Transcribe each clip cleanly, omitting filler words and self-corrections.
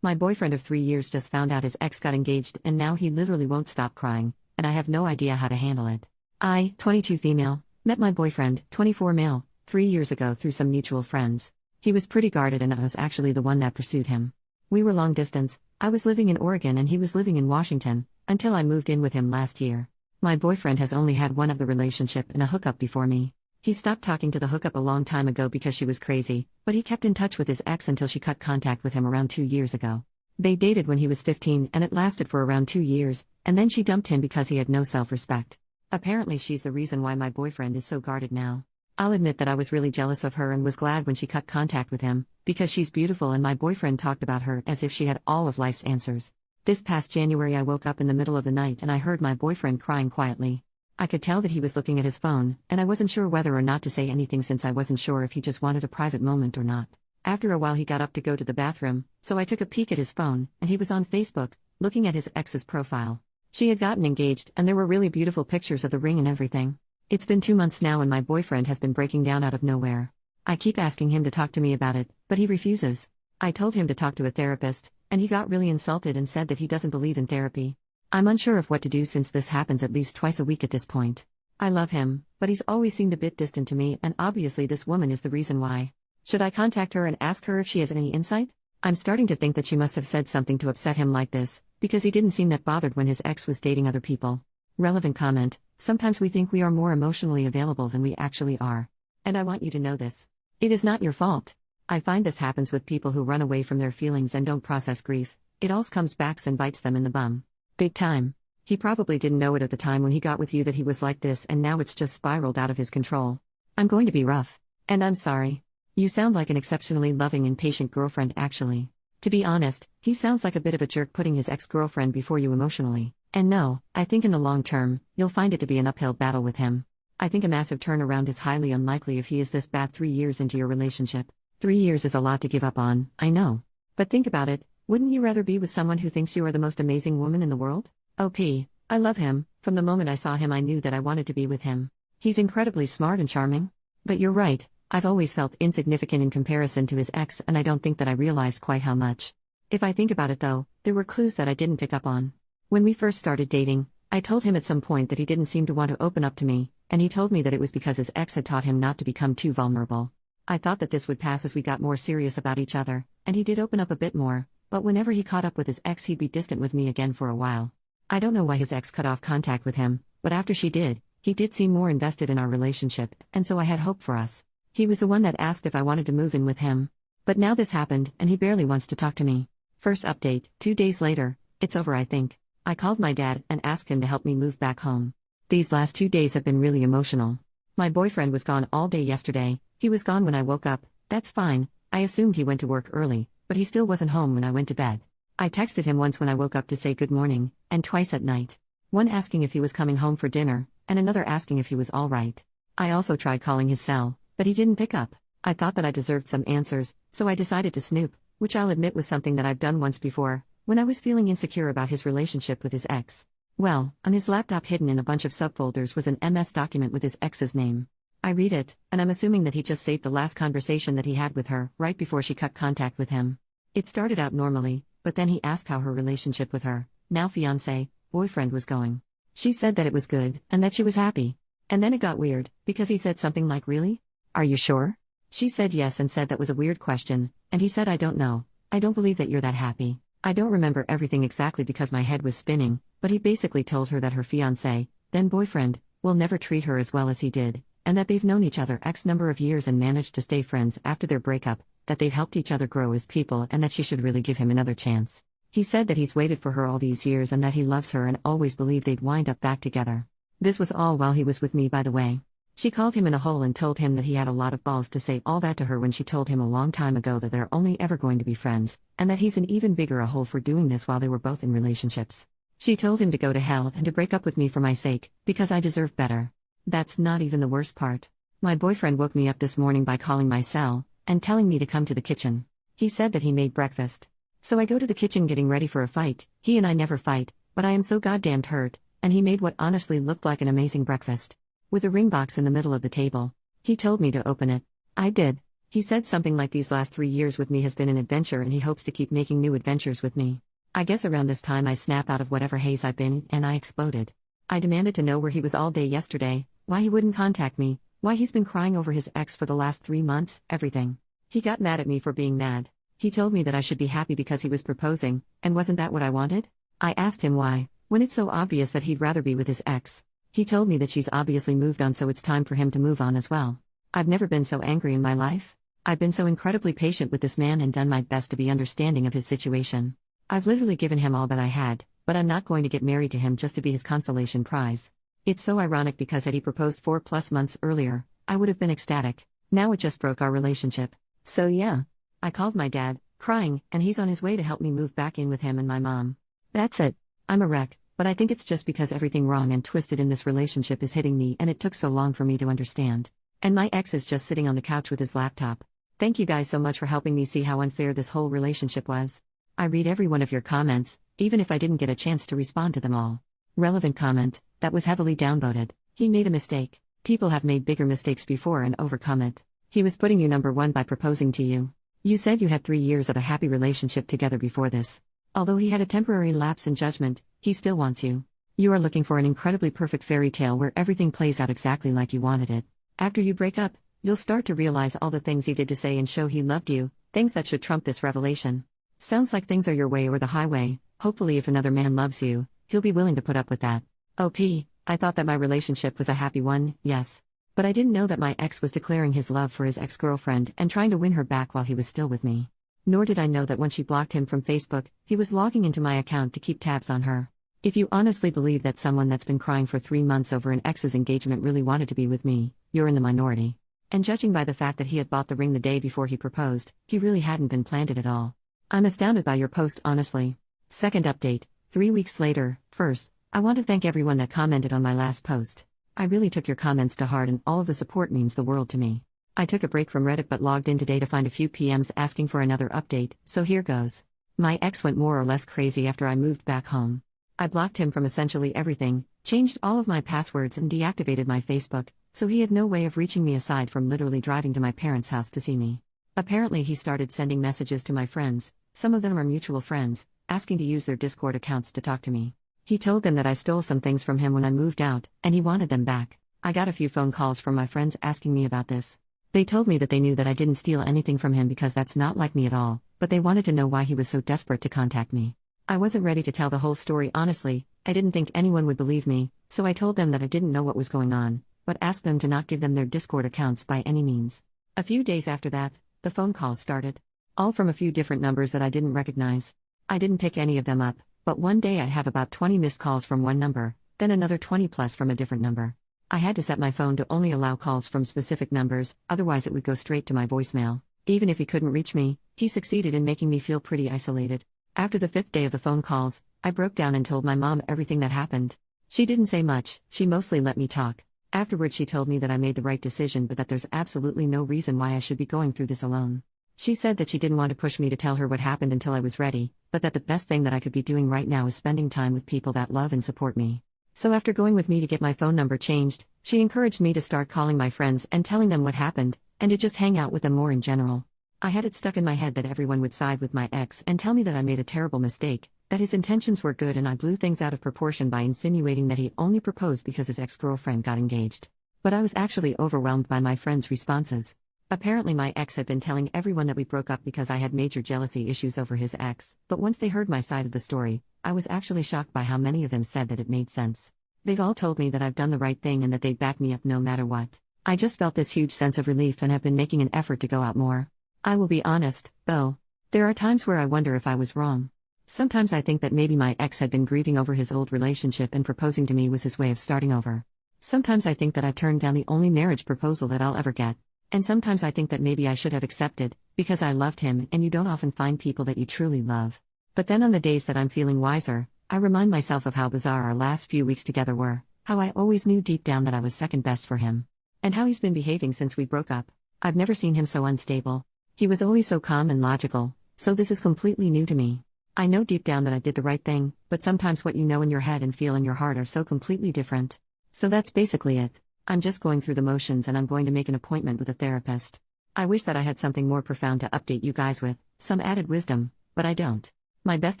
My boyfriend of 3 years just found out his ex got engaged and now he literally won't stop crying, and I have no idea how to handle it. I, 22 female, met my boyfriend, 24 male, 3 years ago through some mutual friends. He was pretty guarded and I was actually the one that pursued him. We were long distance, I was living in Oregon and he was living in Washington, until I moved in with him last year. My boyfriend has only had one other relationship and a hookup before me. He stopped talking to the hookup a long time ago because she was crazy, but he kept in touch with his ex until she cut contact with him around 2 years ago. They dated when he was 15 and it lasted for around 2 years, and then she dumped him because he had no self-respect. Apparently she's the reason why my boyfriend is so guarded now. I'll admit that I was really jealous of her and was glad when she cut contact with him, because she's beautiful and my boyfriend talked about her as if she had all of life's answers. This past January I woke up in the middle of the night and I heard my boyfriend crying quietly. I could tell that he was looking at his phone, and I wasn't sure whether or not to say anything since I wasn't sure if he just wanted a private moment or not. After a while he got up to go to the bathroom, so I took a peek at his phone, and he was on Facebook, looking at his ex's profile. She had gotten engaged and there were really beautiful pictures of the ring and everything. It's been 2 months now and my boyfriend has been breaking down out of nowhere. I keep asking him to talk to me about it, but he refuses. I told him to talk to a therapist, and he got really insulted and said that he doesn't believe in therapy. I'm unsure of what to do since this happens at least twice a week at this point. I love him, but he's always seemed a bit distant to me and obviously this woman is the reason why. Should I contact her and ask her if she has any insight? I'm starting to think that she must have said something to upset him like this, because he didn't seem that bothered when his ex was dating other people. Relevant comment: sometimes we think we are more emotionally available than we actually are. And I want you to know this. It is not your fault. I find this happens with people who run away from their feelings and don't process grief. It all comes back and bites them in the bum. Big time. He probably didn't know it at the time when he got with you that he was like this and now it's just spiraled out of his control. I'm going to be rough. And I'm sorry. You sound like an exceptionally loving and patient girlfriend actually. To be honest, he sounds like a bit of a jerk putting his ex-girlfriend before you emotionally. And no, I think in the long term, you'll find it to be an uphill battle with him. I think a massive turnaround is highly unlikely if he is this bad 3 years into your relationship. 3 years is a lot to give up on, I know. But think about it. Wouldn't you rather be with someone who thinks you are the most amazing woman in the world? OP, I love him. From the moment I saw him I knew that I wanted to be with him. He's incredibly smart and charming. But you're right, I've always felt insignificant in comparison to his ex and I don't think that I realized quite how much. If I think about it though, there were clues that I didn't pick up on. When we first started dating, I told him at some point that he didn't seem to want to open up to me, and he told me that it was because his ex had taught him not to become too vulnerable. I thought that this would pass as we got more serious about each other, and he did open up a bit more. But whenever he caught up with his ex he'd be distant with me again for a while. I don't know why his ex cut off contact with him, but after she did, he did seem more invested in our relationship, and so I had hope for us. He was the one that asked if I wanted to move in with him. But now this happened, and he barely wants to talk to me. First update, 2 days later, it's over I think. I called my dad and asked him to help me move back home. These last 2 days have been really emotional. My boyfriend was gone all day yesterday, he was gone when I woke up, that's fine, I assumed he went to work early. But he still wasn't home when I went to bed. I texted him once when I woke up to say good morning, and twice at night. One asking if he was coming home for dinner, and another asking if he was all right. I also tried calling his cell, but he didn't pick up. I thought that I deserved some answers, so I decided to snoop, which I'll admit was something that I've done once before, when I was feeling insecure about his relationship with his ex. Well, on his laptop hidden in a bunch of subfolders was an MS document with his ex's name. I read it, and I'm assuming that he just saved the last conversation that he had with her, right before she cut contact with him. It started out normally, but then he asked how her relationship with her, now fiancé, boyfriend was going. She said that it was good, and that she was happy. And then it got weird, because he said something like really? Are you sure? She said yes and said that was a weird question, and he said I don't know, I don't believe that you're that happy. I don't remember everything exactly because my head was spinning, but he basically told her that her fiancé, then boyfriend, will never treat her as well as he did, and that they've known each other X number of years and managed to stay friends after their breakup, that they've helped each other grow as people and that she should really give him another chance. He said that he's waited for her all these years and that he loves her and always believed they'd wind up back together. This was all while he was with me, by the way. She called him in a hole and told him that he had a lot of balls to say all that to her when she told him a long time ago that they're only ever going to be friends, and that he's an even bigger a hole for doing this while they were both in relationships. She told him to go to hell and to break up with me for my sake, because I deserve better. That's not even the worst part. My boyfriend woke me up this morning by calling my cell, and telling me to come to the kitchen. He said that he made breakfast. So I go to the kitchen getting ready for a fight. He and I never fight, but I am so goddamned hurt, and he made what honestly looked like an amazing breakfast. With a ring box in the middle of the table. He told me to open it. I did. He said something like these last 3 years with me has been an adventure and he hopes to keep making new adventures with me. I guess around this time I snap out of whatever haze I've been in and I exploded. I demanded to know where he was all day yesterday, why he wouldn't contact me, why he's been crying over his ex for the last 3 months, everything. He got mad at me for being mad. He told me that I should be happy because he was proposing, and wasn't that what I wanted? I asked him why, when it's so obvious that he'd rather be with his ex. He told me that she's obviously moved on, so it's time for him to move on as well. I've never been so angry in my life. I've been so incredibly patient with this man and done my best to be understanding of his situation. I've literally given him all that I had, but I'm not going to get married to him just to be his consolation prize. It's so ironic because had he proposed 4+ months earlier, I would have been ecstatic. Now it just broke our relationship. So yeah. I called my dad, crying, and he's on his way to help me move back in with him and my mom. That's it. I'm a wreck, but I think it's just because everything wrong and twisted in this relationship is hitting me and it took so long for me to understand. And my ex is just sitting on the couch with his laptop. Thank you guys so much for helping me see how unfair this whole relationship was. I read every one of your comments, even if I didn't get a chance to respond to them all. Relevant comment, that was heavily downvoted. He made a mistake. People have made bigger mistakes before and overcome it. He was putting you number one by proposing to you. You said you had 3 years of a happy relationship together before this. Although he had a temporary lapse in judgment, he still wants you. You are looking for an incredibly perfect fairy tale where everything plays out exactly like you wanted it. After you break up, you'll start to realize all the things he did to say and show he loved you, things that should trump this revelation. Sounds like things are your way or the highway. Hopefully if another man loves you, he'll be willing to put up with that. OP, I thought that my relationship was a happy one, yes. But I didn't know that my ex was declaring his love for his ex-girlfriend and trying to win her back while he was still with me. Nor did I know that when she blocked him from Facebook, he was logging into my account to keep tabs on her. If you honestly believe that someone that's been crying for 3 months over an ex's engagement really wanted to be with me, you're in the minority. And judging by the fact that he had bought the ring the day before he proposed, he really hadn't been planned it at all. I'm astounded by your post, honestly. Second update, 3 weeks later. First, I want to thank everyone that commented on my last post. I really took your comments to heart and all of the support means the world to me. I took a break from Reddit but logged in today to find a few PMs asking for another update, so here goes. My ex went more or less crazy after I moved back home. I blocked him from essentially everything, changed all of my passwords and deactivated my Facebook, so he had no way of reaching me aside from literally driving to my parents' house to see me. Apparently he started sending messages to my friends, some of them are mutual friends, asking to use their Discord accounts to talk to me. He told them that I stole some things from him when I moved out, and he wanted them back. I got a few phone calls from my friends asking me about this. They told me that they knew that I didn't steal anything from him because that's not like me at all, but they wanted to know why he was so desperate to contact me. I wasn't ready to tell the whole story honestly, I didn't think anyone would believe me, so I told them that I didn't know what was going on, but asked them to not give them their Discord accounts by any means. A few days after that, the phone calls started. All from a few different numbers that I didn't recognize. I didn't pick any of them up, but one day I have about 20 missed calls from one number, then another 20 plus from a different number. I had to set my phone to only allow calls from specific numbers, otherwise it would go straight to my voicemail. Even if he couldn't reach me, he succeeded in making me feel pretty isolated. After the 5th day of the phone calls, I broke down and told my mom everything that happened. She didn't say much, she mostly let me talk. Afterward she told me that I made the right decision but that there's absolutely no reason why I should be going through this alone. She said that she didn't want to push me to tell her what happened until I was ready, but that the best thing that I could be doing right now is spending time with people that love and support me. So after going with me to get my phone number changed, she encouraged me to start calling my friends and telling them what happened, and to just hang out with them more in general. I had it stuck in my head that everyone would side with my ex and tell me that I made a terrible mistake, that his intentions were good and I blew things out of proportion by insinuating that he only proposed because his ex-girlfriend got engaged. But I was actually overwhelmed by my friends' responses. Apparently my ex had been telling everyone that we broke up because I had major jealousy issues over his ex, but once they heard my side of the story, I was actually shocked by how many of them said that it made sense. They've all told me that I've done the right thing and that they'd back me up no matter what. I just felt this huge sense of relief and have been making an effort to go out more. I will be honest, though. There are times where I wonder if I was wrong. Sometimes I think that maybe my ex had been grieving over his old relationship and proposing to me was his way of starting over. Sometimes I think that I turned down the only marriage proposal that I'll ever get. And sometimes I think that maybe I should have accepted, because I loved him and you don't often find people that you truly love. But then on the days that I'm feeling wiser, I remind myself of how bizarre our last few weeks together were, how I always knew deep down that I was second best for him. And how he's been behaving since we broke up. I've never seen him so unstable. He was always so calm and logical, so this is completely new to me. I know deep down that I did the right thing, but sometimes what you know in your head and feel in your heart are so completely different. So that's basically it. I'm just going through the motions and I'm going to make an appointment with a therapist. I wish that I had something more profound to update you guys with, some added wisdom, but I don't. My best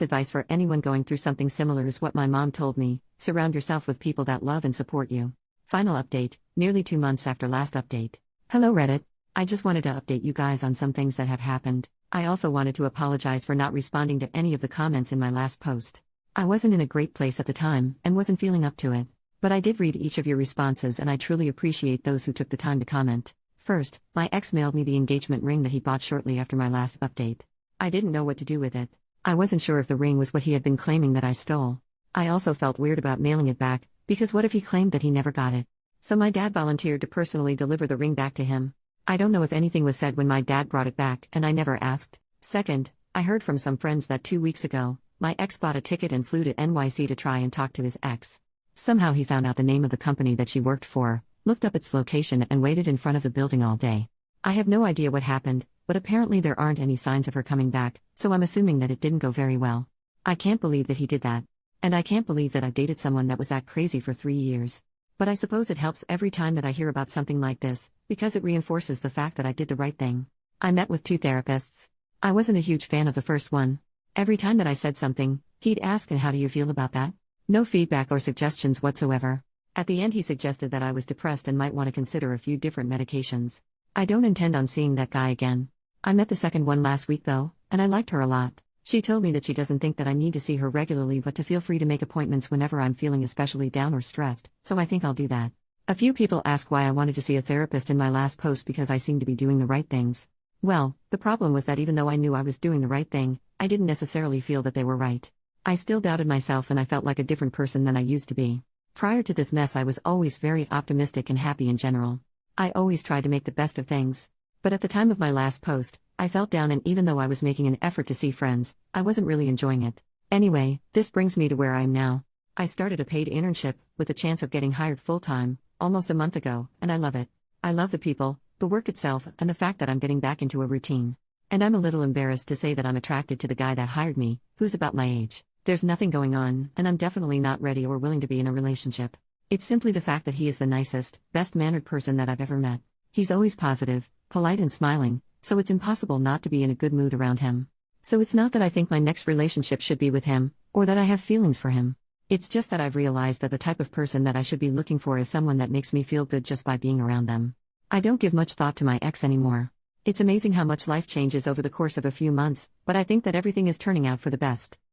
advice for anyone going through something similar is what my mom told me: surround yourself with people that love and support you. Final update, nearly 2 months after last update. Hello Reddit. I just wanted to update you guys on some things that have happened. I also wanted to apologize for not responding to any of the comments in my last post. I wasn't in a great place at the time and wasn't feeling up to it. But I did read each of your responses and I truly appreciate those who took the time to comment. First, my ex mailed me the engagement ring that he bought shortly after my last update. I didn't know what to do with it. I wasn't sure if the ring was what he had been claiming that I stole. I also felt weird about mailing it back, because what if he claimed that he never got it? So my dad volunteered to personally deliver the ring back to him. I don't know if anything was said when my dad brought it back, and I never asked. Second, I heard from some friends that 2 weeks ago, my ex bought a ticket and flew to NYC to try and talk to his ex. Somehow he found out the name of the company that she worked for, looked up its location and waited in front of the building all day. I have no idea what happened, but apparently there aren't any signs of her coming back, so I'm assuming that it didn't go very well. I can't believe that he did that. And I can't believe that I dated someone that was that crazy for 3 years. But I suppose it helps every time that I hear about something like this, because it reinforces the fact that I did the right thing. I met with 2 therapists. I wasn't a huge fan of the first one. Every time that I said something, he'd ask, "And how do you feel about that?" No feedback or suggestions whatsoever. At the end he suggested that I was depressed and might want to consider a few different medications. I don't intend on seeing that guy again. I met the second one last week though, and I liked her a lot. She told me that she doesn't think that I need to see her regularly but to feel free to make appointments whenever I'm feeling especially down or stressed, so I think I'll do that. A few people ask why I wanted to see a therapist in my last post because I seem to be doing the right things. Well, the problem was that even though I knew I was doing the right thing, I didn't necessarily feel that they were right. I still doubted myself and I felt like a different person than I used to be. Prior to this mess I was always very optimistic and happy in general. I always tried to make the best of things. But at the time of my last post, I felt down and even though I was making an effort to see friends, I wasn't really enjoying it. Anyway, this brings me to where I am now. I started a paid internship, with the chance of getting hired full-time, almost a month ago, and I love it. I love the people, the work itself, and the fact that I'm getting back into a routine. And I'm a little embarrassed to say that I'm attracted to the guy that hired me, who's about my age. There's nothing going on, and I'm definitely not ready or willing to be in a relationship. It's simply the fact that he is the nicest, best-mannered person that I've ever met. He's always positive, polite and smiling, so it's impossible not to be in a good mood around him. So it's not that I think my next relationship should be with him, or that I have feelings for him. It's just that I've realized that the type of person that I should be looking for is someone that makes me feel good just by being around them. I don't give much thought to my ex anymore. It's amazing how much life changes over the course of a few months, but I think that everything is turning out for the best.